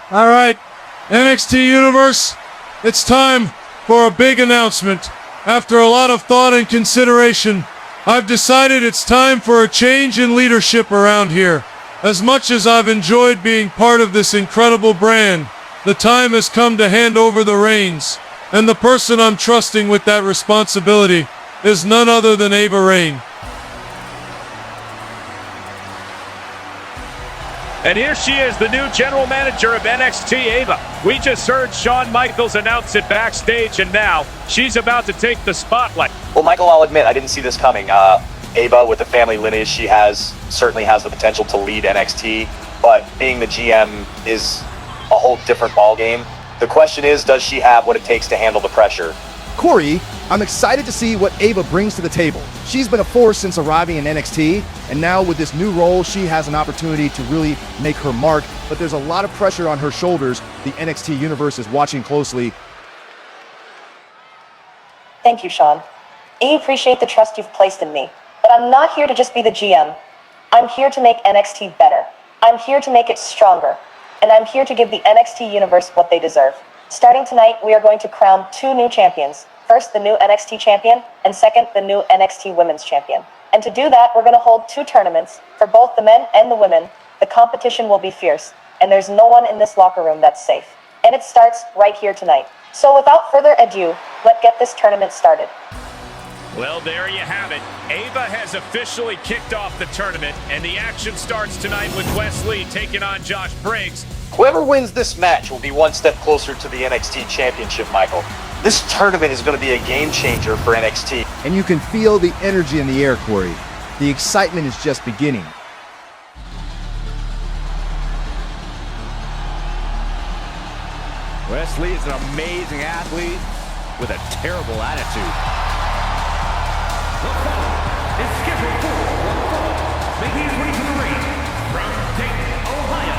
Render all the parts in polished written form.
All right, NXT Universe, it's time for a big announcement. After a lot of thought and consideration, I've decided it's time for a change in leadership around here. As much as I've enjoyed being part of this incredible brand, the time has come to hand over the reins. And the person I'm trusting with that responsibility is none other than Ava Raine. And here she is, the new general manager of NXT, Ava. We just heard Shawn Michaels announce it backstage, and now she's about to take the spotlight. Well, Michael, I'll admit, I didn't see this coming. Ava, with the family lineage she has, certainly has the potential to lead NXT, but being the GM is a whole different ballgame. The question is, does she have what it takes to handle the pressure? Corey, I'm excited to see what Ava brings to the table. She's been a force since arriving in NXT, and now with this new role, she has an opportunity to really make her mark, but there's a lot of pressure on her shoulders. The NXT universe is watching closely. Thank you, Shawn. I appreciate the trust you've placed in me, but I'm not here to just be the GM. I'm here to make NXT better. I'm here to make it stronger, and I'm here to give the NXT universe what they deserve. Starting tonight, we are going to crown 2 new champions. First, the new NXT champion, and second, the new NXT women's champion. And to do that, we're going to hold 2 tournaments for both the men and the women. The competition will be fierce, and there's no one in this locker room that's safe. And it starts right here tonight. So without further ado, let's get this tournament started. Well, there you have it. Ava has officially kicked off the tournament, and the action starts tonight with Wes Lee taking on Josh Briggs. Whoever wins this match will be one step closer to the NXT Championship, Michael. This tournament is going to be a game changer for NXT. And you can feel the energy in the air, Corey. The excitement is just beginning. Wes Lee is an amazing athlete with a terrible attitude. The fight is scheduled for one fall, making his way to the ring from Dayton, Ohio,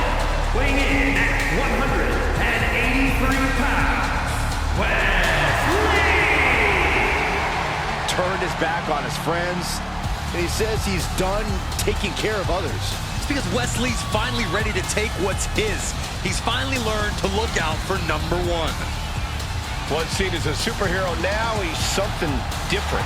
weighing in at 183 pounds, Wes Lee! Turned his back on his friends, and he says he's done taking care of others. It's because Wes Lee's finally ready to take what's his. He's finally learned to look out for number 1. Once seen as a superhero, now he's something different.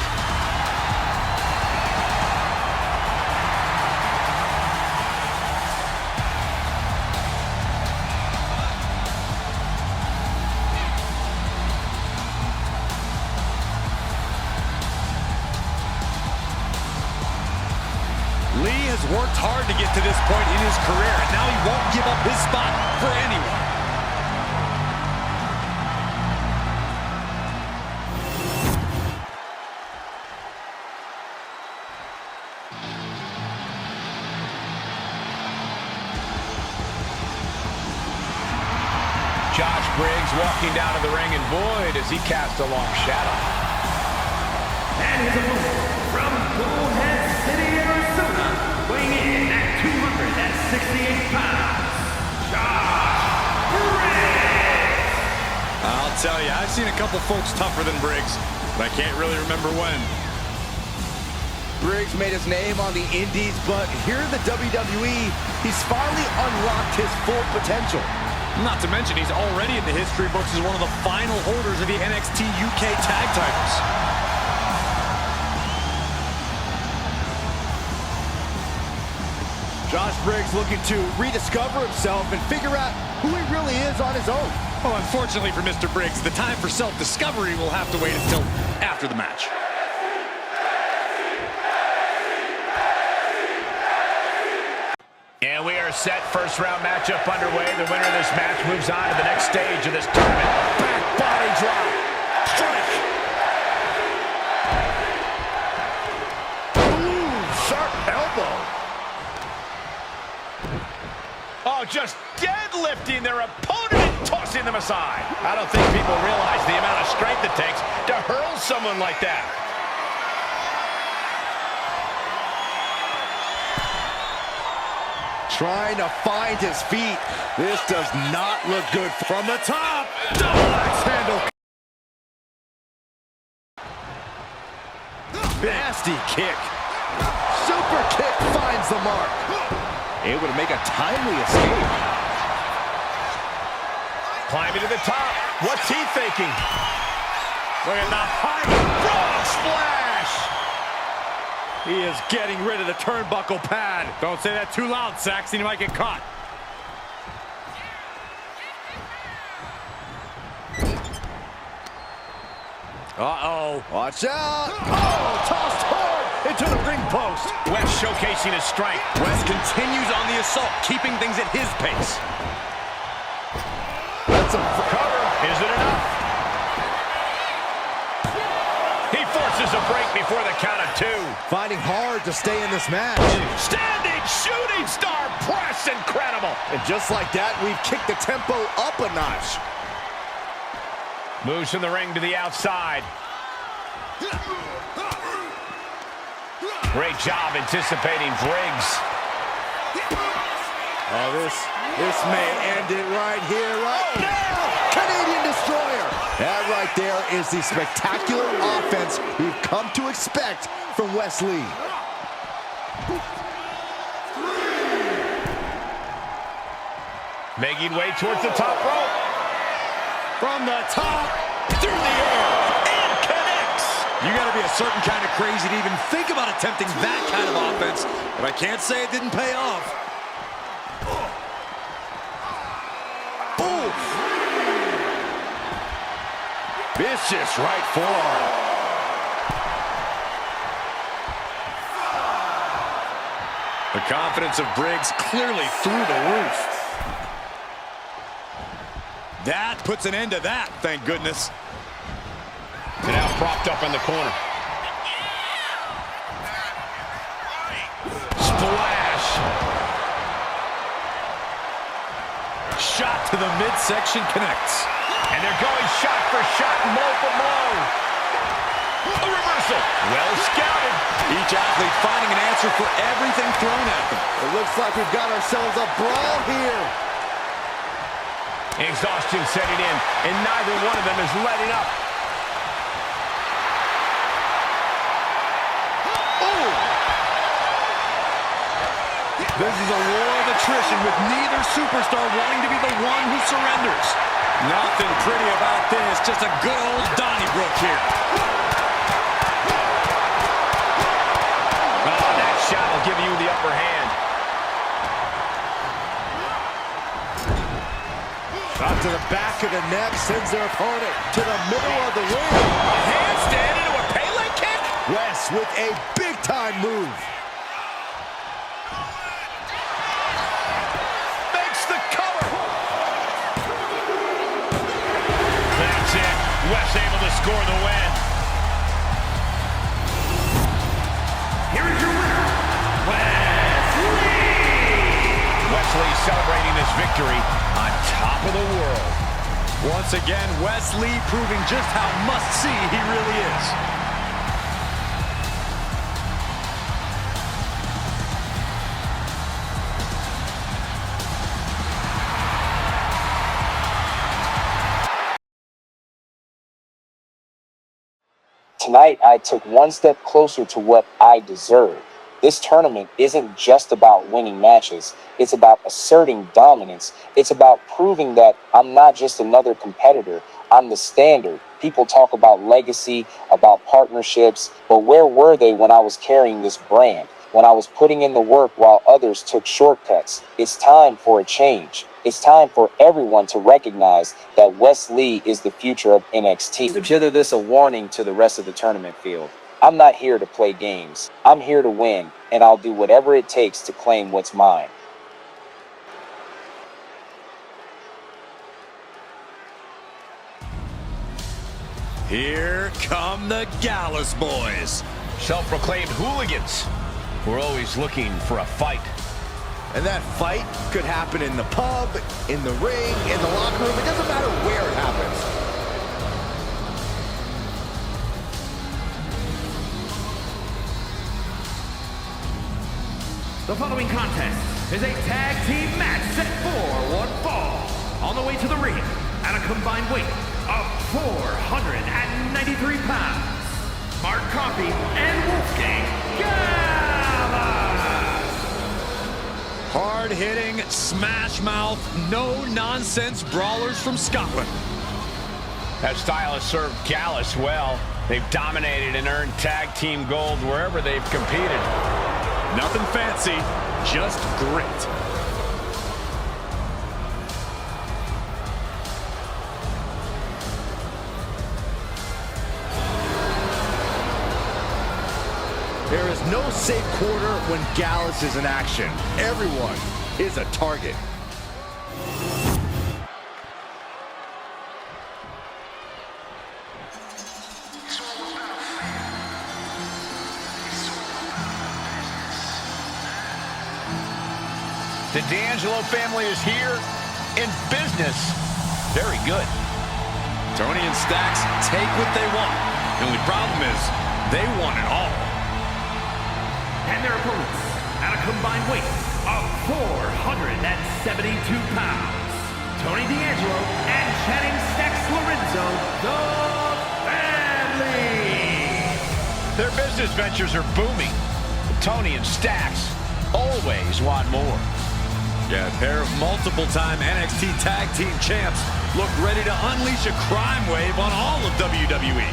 Lee has worked hard to get to this point in his career, and now he won't give up his spot for anyone. Josh Briggs walking down to the ring, and boy, does he cast a long shadow. And his opponent from Bullhead City, Arizona, weighing in at 268 pounds, Josh Briggs! I'll tell you, I've seen a couple folks tougher than Briggs, but I can't really remember when. Briggs made his name on the Indies, but here in the WWE, he's finally unlocked his full potential. Not to mention, he's already in the history books as one of the final holders of the NXT UK tag titles. Josh Briggs looking to rediscover himself and figure out who he really is on his own. Well, unfortunately for Mr. Briggs, the time for self-discovery will have to wait until after the match. And we are set. First round matchup underway. The winner of this match moves on to the next stage of this tournament. Back body drop. Strike. Ooh, sharp elbow. Oh, just deadlifting their opponent and tossing them aside. I don't think people realize the amount of strength it takes to hurl someone like that. Trying to find his feet. This does not look good from the top. Double axe handle. Nasty kick. Super kick finds the mark. Able to make a timely escape. Climbing to the top. What's he thinking? Look at the high frog splash. He is getting rid of the turnbuckle pad. Don't say that too loud, Saxon. You might get caught. Uh-oh. Watch out. Oh, tossed hard into the ring post. West showcasing his strength. West continues on the assault, keeping things at his pace. That's a cover. Is it enough? He forces a break before the count of 2. Finding hard to stay in this match. Standing shooting star press. Incredible. And just like that, we've kicked the tempo up a notch. Moves from the ring to the outside. Great job anticipating Briggs. Oh, this may end it right here, right now. Canadian Destroyer. That right there is the spectacular offense we've come to expect from Wes Lee. Making way towards the top rope. From the top, through the air, and connects. You got to be a certain kind of crazy to even think about attempting that kind of offense, but I can't say it didn't pay off. Boom. Vicious right forearm. The confidence of Briggs clearly through the roof. That puts an end to that, thank goodness. Now propped up in the corner. Splash. Shot to the midsection connects. And they're going shot for shot, blow for blow. A reversal. Well scouted. Each athlete finding an answer for everything thrown at them. It looks like we've got ourselves a brawl here. Exhaustion setting in, and neither one of them is letting up. Oh! This is a war of attrition with neither superstar wanting to be the one who surrenders. Nothing pretty about this, just a good old Donnybrook here. Oh, that shot will give you the upper hand. Shot to the back of the neck, sends their opponent to the middle of the ring. A handstand into a Pele kick? Wes with a big-time move. Makes the cover. That's it. Wes able to score the win. Here is your winner, Wes Lee celebrating this victory on top of the world. Once again, Wes Lee proving just how must-see he really is. Tonight, I took one step closer to what I deserve. This tournament isn't just about winning matches. It's about asserting dominance. It's about proving that I'm not just another competitor. I'm the standard. People talk about legacy, about partnerships, but where were they when I was carrying this brand? When I was putting in the work while others took shortcuts? It's time for a change. It's time for everyone to recognize that Wes Lee is the future of NXT. Consider this a warning to the rest of the tournament field. I'm not here to play games. I'm here to win, and I'll do whatever it takes to claim what's mine. Here come the Gallus boys. Self-proclaimed hooligans. We're always looking for a fight. And that fight could happen in the pub, in the ring, in the locker room. It doesn't matter where it happens. The following contest is a tag team match set for one fall. On the way to the ring at a combined weight of 493 pounds, Mark Coffey and Wolfgang Gallus. Hard-hitting, smash-mouth, no-nonsense brawlers from Scotland. That style has served Gallus well. They've dominated and earned tag team gold wherever they've competed. Nothing fancy, just grit. There is no safe quarter when Gallus is in action. Everyone is a target. The D'Angelo family is here in business. Very good. Tony and Stacks take what they want. The only problem is they want it all. And their opponents, at a combined weight of 472 pounds, Tony D'Angelo and Channing Stacks Lorenzo, the family. Their business ventures are booming. Tony and Stacks always want more. Yeah, a pair of multiple-time NXT Tag Team champs look ready to unleash a crime wave on all of WWE.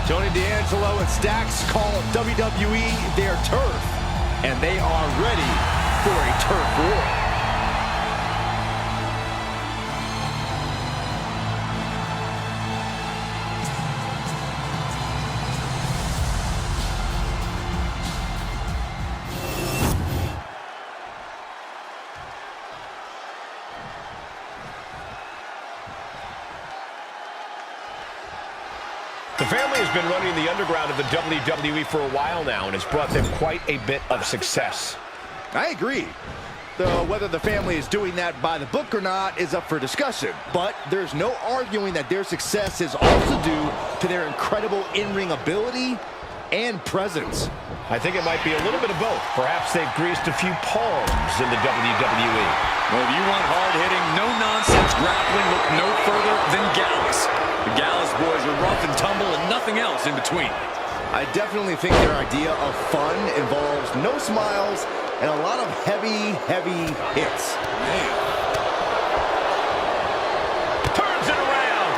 Tony D'Angelo and Stacks call WWE their turf, and they are ready for a turf war. The family has been running the underground of the WWE for a while now and has brought them quite a bit of success. I agree. Though whether the family is doing that by the book or not is up for discussion. But there's no arguing that their success is also due to their incredible in-ring ability and presence. I think it might be a little bit of both. Perhaps they've greased a few palms in the WWE. Well, if you want hard-hitting, no-nonsense grappling, look no further than Gallus. The Gallus boys are rough and tumble and nothing else in between. I definitely think their idea of fun involves no smiles and a lot of heavy hits. Man. Turns it around.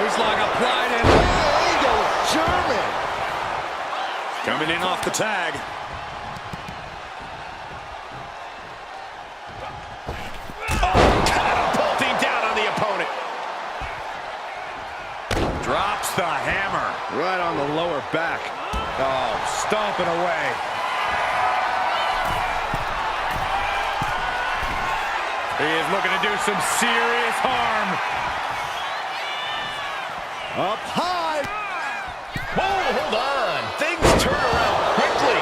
Waistlock applied and There you go, German. coming in off the tag. Catapulting down on the opponent. Drops the hammer. Right on the lower back. Oh, stomping away. He is looking to do some serious harm. Up high. Whoa, hold on. Things turn around quickly.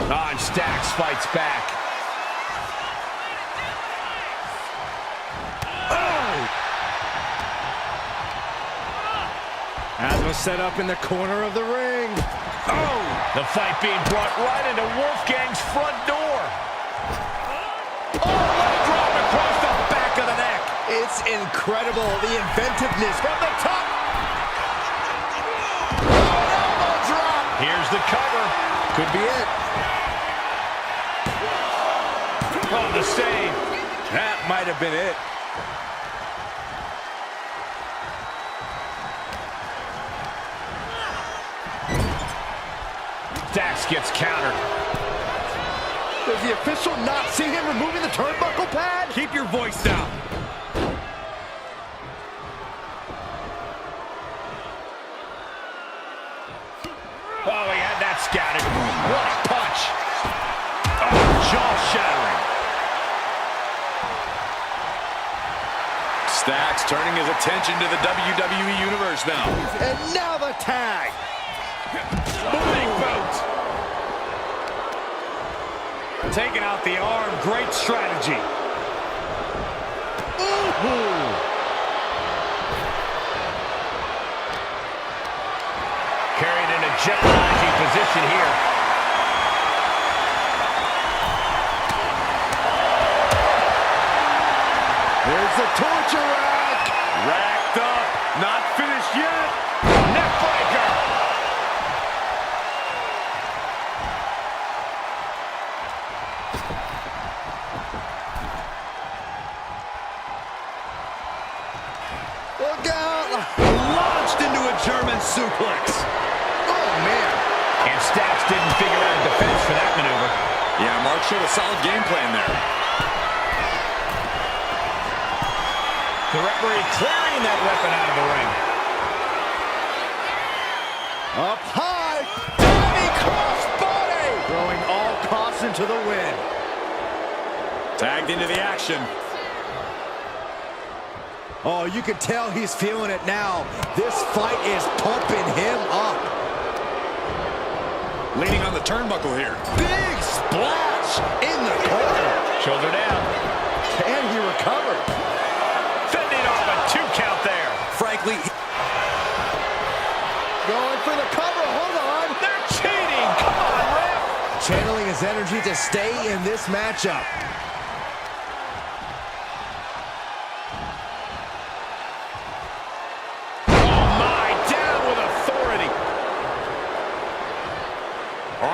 And Stacks fights back. Asma set up in the corner of the ring. Oh! The fight being brought right into Wolfgang's front door. Oh, leg drop across the back of the neck. It's incredible, the inventiveness from the top. Oh, an elbow drop. Here's the cover. Could be it. Oh, the save. That might have been it. Stacks gets countered. Does the official not see him removing the turnbuckle pad? Keep your voice down. Oh, he had that scouted. What a punch. Oh, jaw-shattering. Stacks turning his attention to the WWE Universe now. And now the tag. Moving boot. Taking out the arm, great strategy. Carried in a jeopardizing position here. There's the torture rack. Racked up, not finished yet. for that maneuver. Yeah, Mark showed a solid game plan there. The referee clearing that weapon out of the ring. Up high, diving crossbody, throwing all caution to the wind. Tagged into the action. Oh, you can tell he's feeling it now. This fight is pumping him up. Leaning on the turnbuckle here. Big splash in the corner. Shoulder down. Can he recover? Fending off a 2 count there. Frankly, Going for the cover, hold on. They're cheating. Come on, ref. Channeling his energy to stay in this matchup.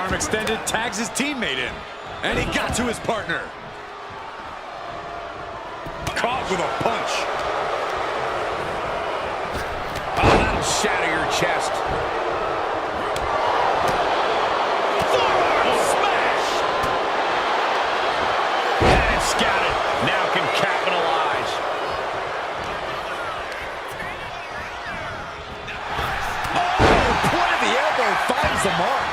arm extended, tags his teammate in. And he got to his partner. Caught with a punch. Oh, that'll shatter your chest. Forward smash! And scouted. Now can capitalize. Oh, point of the elbow finds the mark.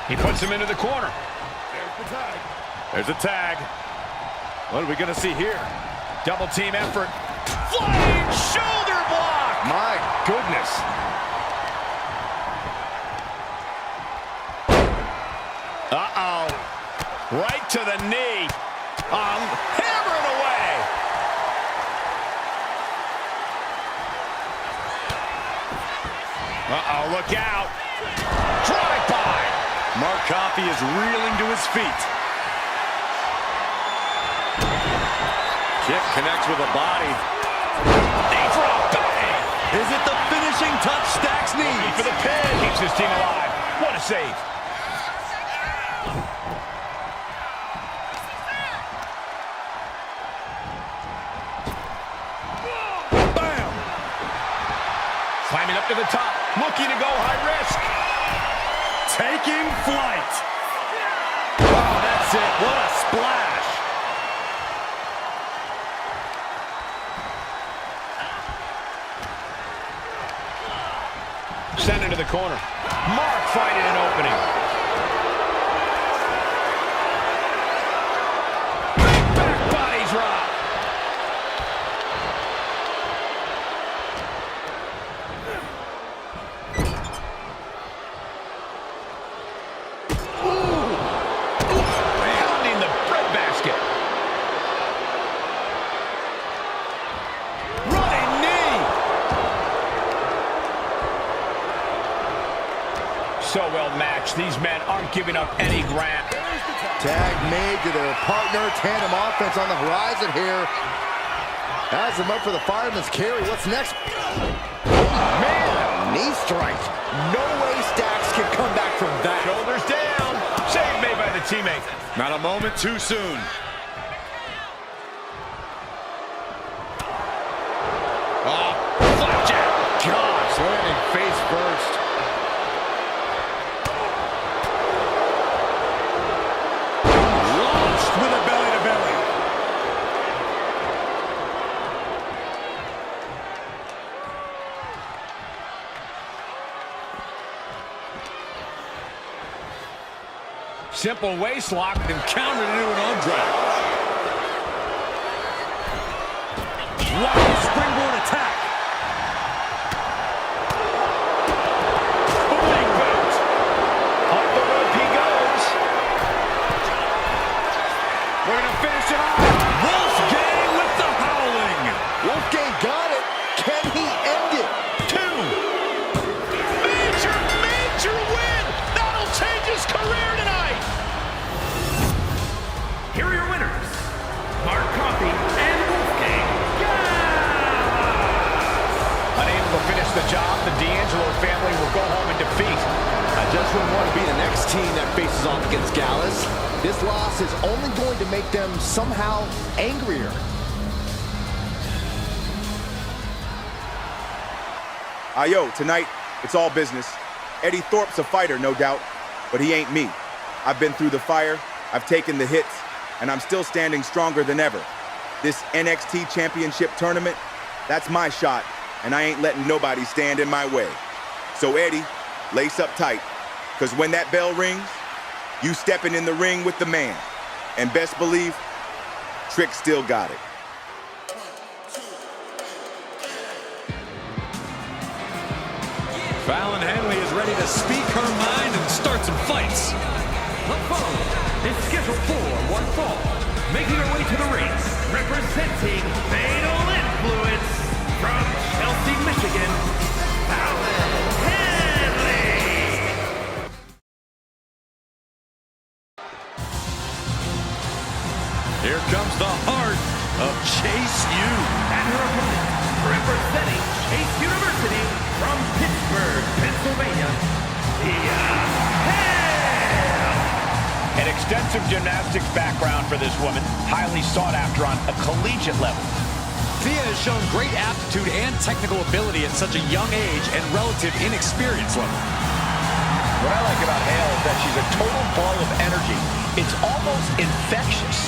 He puts him into the corner. There's a tag. What are we going to see here? Double team effort. Flying shoulder block! My goodness. Uh-oh. Right to the knee. Hammering away. Uh-oh, look out. Drive-by. Mark Coffey is reeling to his feet. Kick connects with a body. Knee drop, bang! Is it the finishing touch Stacks Looking needs? for the pin. Keeps his team alive. What a save. Bam! Climbing up to the top. Looking to go high risk. Taking flight. Oh, that's it. What a splash. Send it to the corner. Mark finding an opening. Big back body drop. Pounding the breadbasket. Running knee. So well matched. These men aren't giving up any ground. Tag made to their partner. Tandem offense on the horizon here. Has him up for the fireman's carry. What's next? Man, knee strike. No way Stacks can come back from that. Shoulders down. Save made by the teammate. Not a moment too soon. Oh, flapjack. Gosh, landing face first. Launched with a belly-to-belly. Simple waist lock. And countered into an arm drag. Wow, springboard attack. Big boot. Up the rope he goes. We're going to finish it off. Wolfgang with the howling. Wolfgang got it. Can he end it? 2. Major win. That'll change his career tonight. Here are your winners, Mark Coffey and Wolfgang. Unable to finish the job, the D'Angelo family will go home in defeat. I just wouldn't want to be the next team that faces off against Gallus. This loss is only going to make them somehow angrier. Yo, tonight It's all business. Eddie Thorpe's a fighter, no doubt, but he ain't me. I've been through the fire, I've taken the hits, and I'm still standing stronger than ever. This NXT Championship tournament, that's my shot, and I ain't letting nobody stand in my way. So Eddie, lace up tight, because when that bell rings, you stepping in the ring with the man. And best believe, Trick still got it. Fallon Henley is ready to speak her mind and start some fights. The foe is scheduled for one fall. Making her way to the ring, representing Fatal Influence from Chelsea, Michigan, Fallon Henley. Here comes the heart of Chase U. And her opponent, representing Chase University from Pittsburgh, Pennsylvania, Thea Hale. An extensive gymnastics background for this woman, highly sought after on a collegiate level. Thea has shown great aptitude and technical ability at such a young age and relative inexperience level. What I like about Hale is that she's a total ball of energy. It's almost infectious.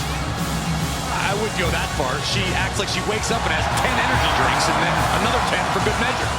I wouldn't go that far. She acts like she wakes up and has 10 energy drinks and then another 10 for good measure.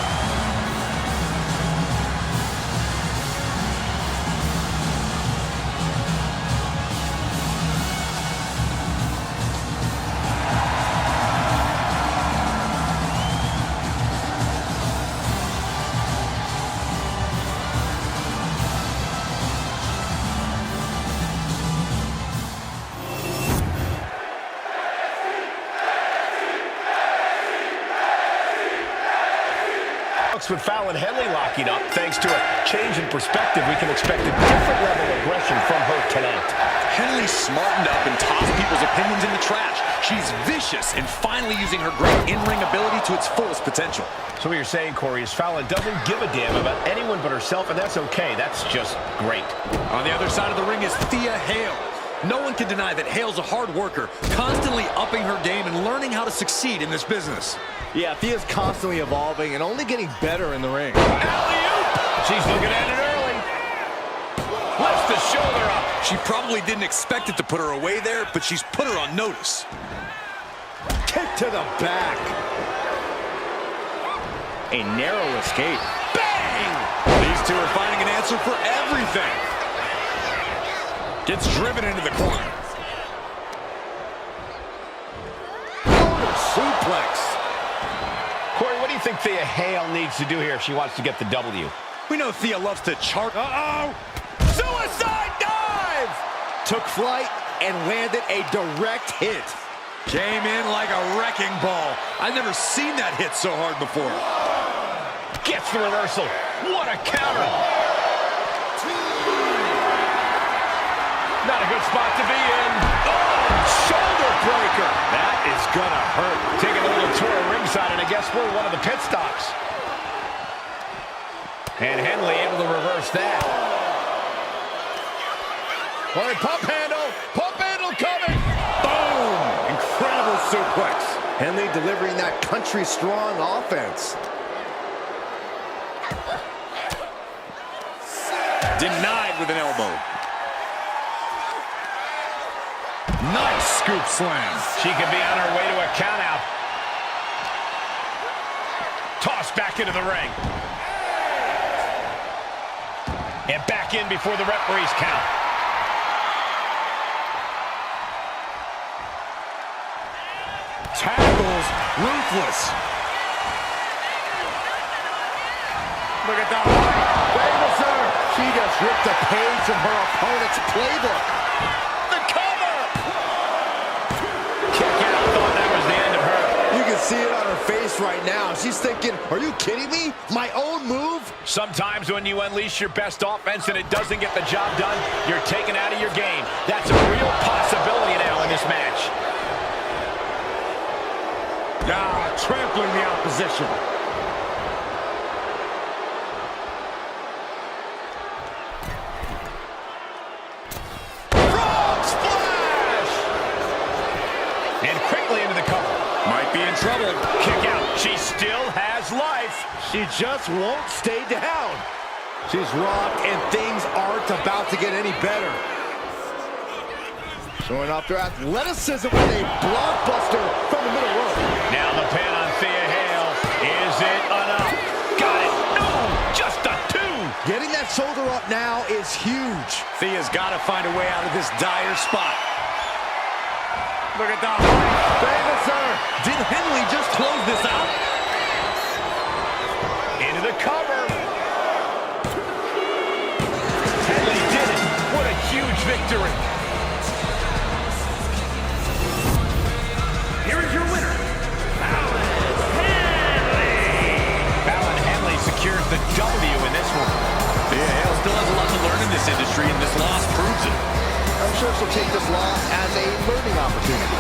With Fallon Henley locking up, thanks to a change in perspective, we can expect a different level of aggression from her tonight. Henley smartened up and tossed people's opinions in the trash. She's vicious and finally using her great in-ring ability to its fullest potential. So what you're saying, Corey, is Fallon doesn't give a damn about anyone but herself, and that's okay. That's just great. On the other side of the ring is Thea Hale. No one can deny that Hale's a hard worker, constantly upping her game and learning how to succeed in this business. Yeah, Thea's constantly evolving and only getting better in the ring. Alley-oop! She's looking at it early. Lifts the shoulder up. She probably didn't expect it to put her away there, but she's put her on notice. Kick to the back. A narrow escape. Bang! These two are finding an answer for everything. Gets driven into the corner. Suplex. Corey, what do you think Thea Hale needs to do here if she wants to get the W? We know Thea loves to chart. Uh-oh! Suicide dive! Took flight and landed a direct hit. Came in like a wrecking ball. I've never seen that hit so hard before. Gets the reversal. What a counter! Not a good spot to be in. Oh, shoulder breaker. That is gonna hurt. Taking a little tour of ringside, and I guess we're one of the pit stops. And Henley able to reverse that. Corey, pump handle coming. Boom! Incredible suplex. Henley delivering that country-strong offense. Denied with an elbow. Nice scoop slam. She could be on her way to a countout. Tossed back into the ring. And back in before the referees count. Tackles ruthless. Look at that. Famous her. She just ripped a page from her opponent's playbook. The cover. Kick out. Thought that was the end of her. You can see it on her face right now. She's thinking, are you kidding me? My own move? Sometimes when you unleash your best offense and it doesn't get the job done, you're taken out of your game. That's a real possibility now in this match. Trampling the opposition. Frog splash! And quickly into the cover. Might be in trouble. Kick out. She still has life. She just won't stay down. She's rocked, and things aren't about to get any better. Showing off their athleticism with a blockbuster from the middle rope. Now the pin on Thea Hale. Is it enough? Got it. No, just a 2. Getting that shoulder up now is huge. Thea's got to find a way out of this dire spot. Look at that. Sir. Did Henley just close this out? Into the cover. Henley did it. What a huge victory. Here is your winner, Fallon Henley. Fallon Henley secures the W in this one. Yeah, Hale still has a lot to learn in this industry, and this loss proves it. I'm sure she'll take this loss as a learning opportunity.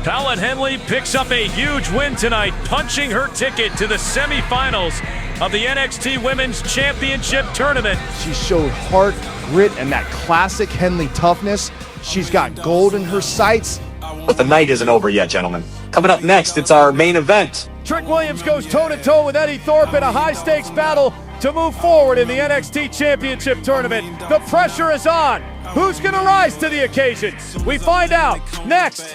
Fallon Henley picks up a huge win tonight, punching her ticket to the semifinals of the NXT Women's Championship Tournament. She showed heart, grit, and that classic Henley toughness. She's got gold in her sights. But the night isn't over yet, gentlemen. Coming up next, it's our main event. Trick Williams goes toe-to-toe with Eddie Thorpe in a high-stakes battle to move forward in the NXT Championship Tournament. The pressure is on. Who's going to rise to the occasion? We find out next.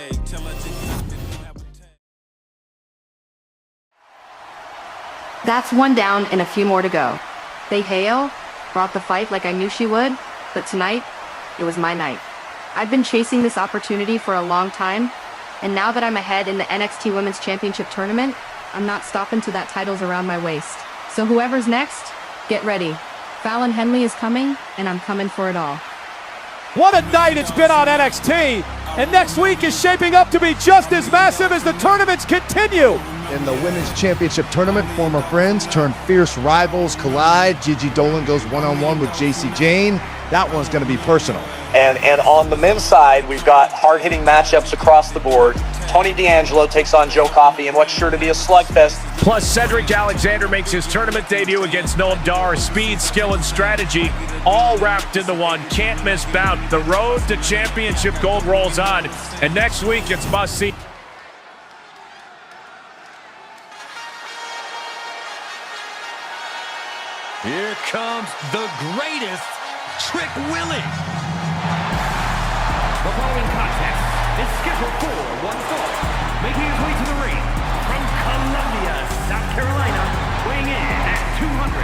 That's one down and a few more to go. Thea Hale brought the fight like I knew she would, but tonight, it was my night. I've been chasing this opportunity for a long time, and now that I'm ahead in the NXT Women's Championship Tournament, I'm not stopping till that title's around my waist. So whoever's next, get ready. Fallon Henley is coming, and I'm coming for it all. What a night it's been on NXT, and next week is shaping up to be just as massive as the tournaments continue. In the Women's Championship Tournament, former friends turn fierce rivals collide. Gigi Dolan goes one-on-one with JC Jane. That one's going to be personal. And on the men's side, we've got hard-hitting matchups across the board. Tony D'Angelo takes on Joe Coffey in what's sure to be a slugfest. Plus, Cedric Alexander makes his tournament debut against Noam Dar. Speed, skill, and strategy, all wrapped into one can't-miss bout. The road to championship gold rolls on, and next week it's must-see. Here comes the greatest, Trick Willie. The following contest is scheduled for one fall. Making his way to the ring from Columbia, South Carolina, weighing in at 205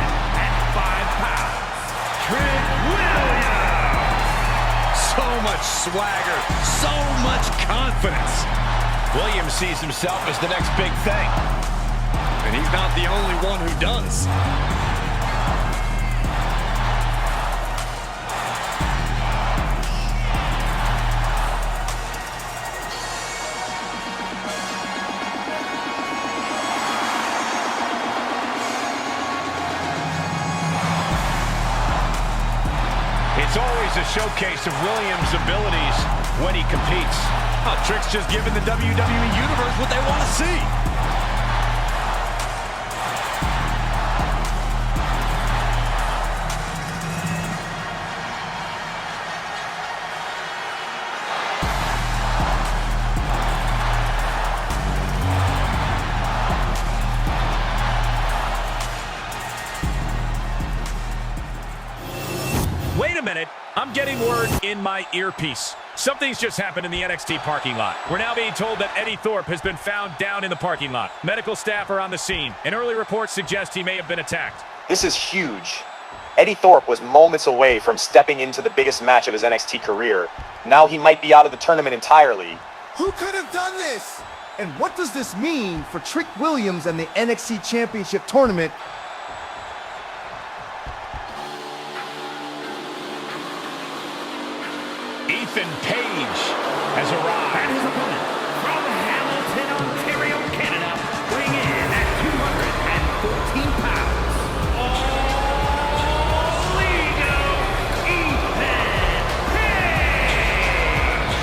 pounds, Trick Williams. So much swagger, so much confidence. Williams sees himself as the next big thing. And he's not the only one who does. It's always a showcase of Williams' abilities when he competes. Trick's just giving the WWE Universe what they want to see. Wait a minute, I'm getting word in my earpiece. Something's just happened in the NXT parking lot. We're now being told that Eddie Thorpe has been found down in the parking lot. Medical staff are on the scene, and early reports suggest he may have been attacked. This is huge. Eddie Thorpe was moments away from stepping into the biggest match of his NXT career. Now he might be out of the tournament entirely. Who could have done this? And what does this mean for Trick Williams and the NXT Championship Tournament? Ethan Page has arrived. And his opponent from Hamilton, Ontario, Canada, weighing in at 214 pounds. All legal, Ethan Page.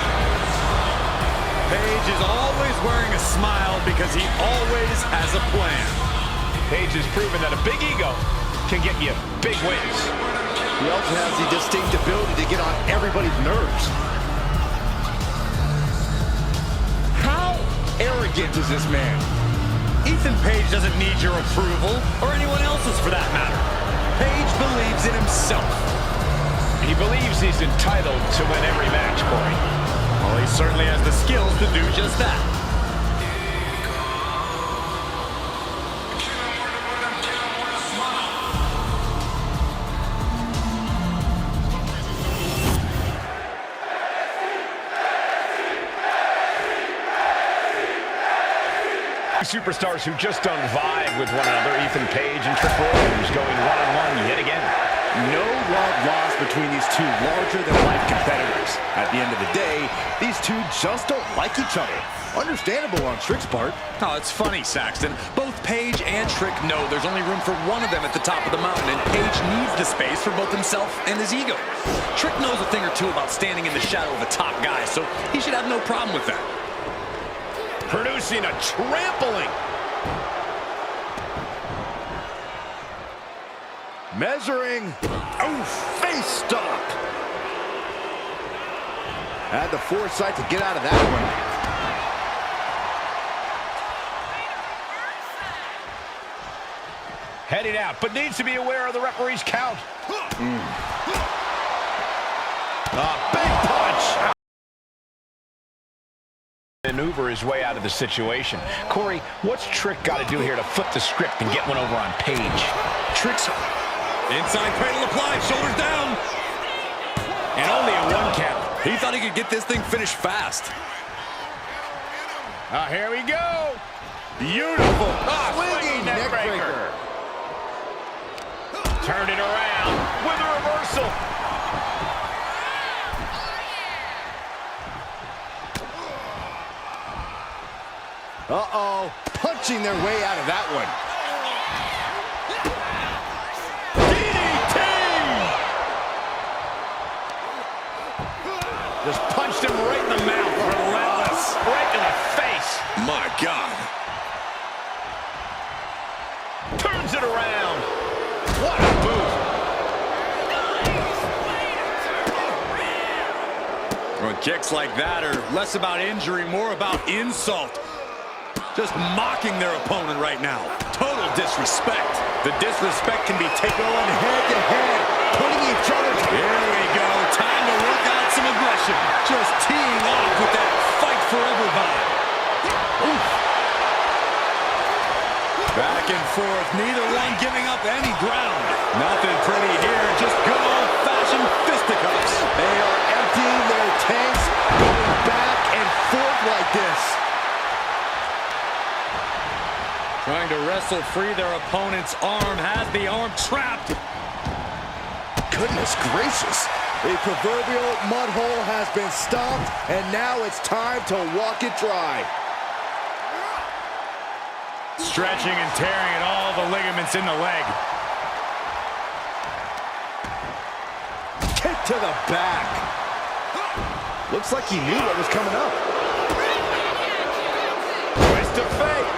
Page is always wearing a smile because he always has a plan. Page has proven that a big ego can get you big wins. He also has the distinct ability to get on everybody's nerves. How arrogant is this man? Ethan Page doesn't need your approval, or anyone else's for that matter. Page believes in himself. He believes he's entitled to win every match, Corey. Well, he certainly has the skills to do just that. Superstars who just don't vibe with one another. Ethan Page and Trick Williams going one-on-one yet again. No love lost between these two larger-than-life competitors. At the end of the day, these two just don't like each other. Understandable on Trick's part. Oh, it's funny, Saxton. Both Page and Trick know there's only room for one of them at the top of the mountain, and Page needs the space for both himself and his ego. Trick knows a thing or two about standing in the shadow of a top guy, so he should have no problem with that. Producing a trampling. Measuring. Oh, face stop. Had the foresight to get out of that one. Heading out, but needs to be aware of the referee's count. A big punch. Maneuver his way out of the situation. Corey, what's Trick got to do here to flip the script and get one over on Page? Trick's inside cradle applied, shoulders down. And only a one count. He thought he could get this thing finished fast. Here we go. Beautiful. Swinging neck breaker. Turn it around with a reversal. Uh-oh, punching their way out of that one. DDT! Just punched him right in the mouth. Relentless. Right in the face. My God. Turns it around. What a boot. Well, kicks like that are less about injury, more about insult. Just mocking their opponent right now. Total disrespect. The disrespect can be taken on head-to-head, putting each other. Here we go. Time to work out some aggression. Just teeing off with that fight forever vibe. Oof. Back and forth. Neither one giving up any ground. Nothing pretty here. Just good old-fashioned fisticuffs. They are emptying their tanks, going back and forth like this. Trying to wrestle free their opponent's arm, has the arm trapped. Goodness gracious. The proverbial mud hole has been stomped, and now it's time to walk it dry. Stretching and tearing at all the ligaments in the leg. Kick to the back. Looks like he knew what was coming up. Twist of fate.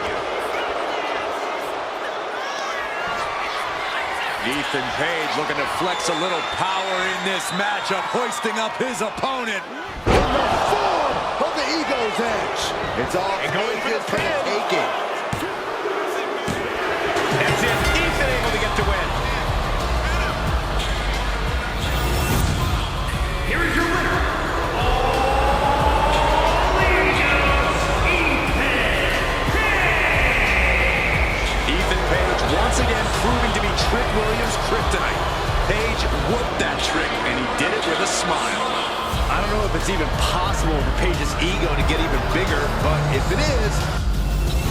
Ethan Page looking to flex a little power in this matchup, hoisting up his opponent. From the form of the ego's edge. It's all Page's for the taking. That's it. Ethan able to get the win. Here is your winner. All Legions, Ethan Page once again proving to be Trick Williams' kryptonite. Page whooped that trick, and he did it with a smile. I don't know if it's even possible for Page's ego to get even bigger, but if it is...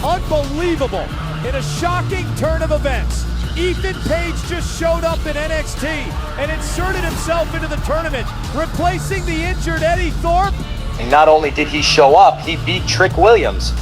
Unbelievable! In a shocking turn of events, Ethan Page just showed up in NXT and inserted himself into the tournament, replacing the injured Eddie Thorpe. And not only did he show up, he beat Trick Williams.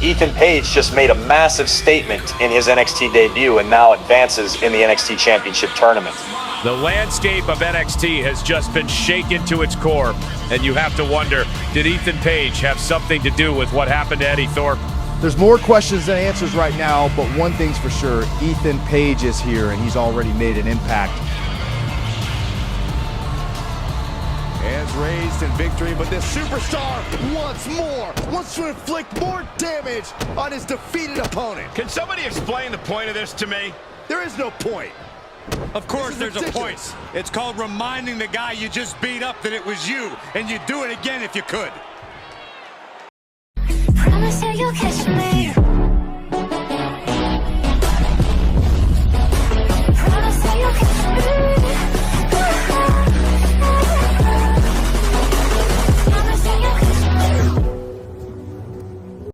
Ethan Page just made a massive statement in his NXT debut and now advances in the NXT Championship Tournament. The landscape of NXT has just been shaken to its core, and you have to wonder, did Ethan Page have something to do with what happened to Eddie Thorpe? There's more questions than answers right now, but one thing's for sure, Ethan Page is here, and he's already made an impact. Hands raised in victory, but this superstar wants more, wants to inflict more damage on his defeated opponent. Can somebody explain the point of this to me? There is no point. Of course there's a point. It's called reminding the guy you just beat up that it was you, and you'd do it again if you could.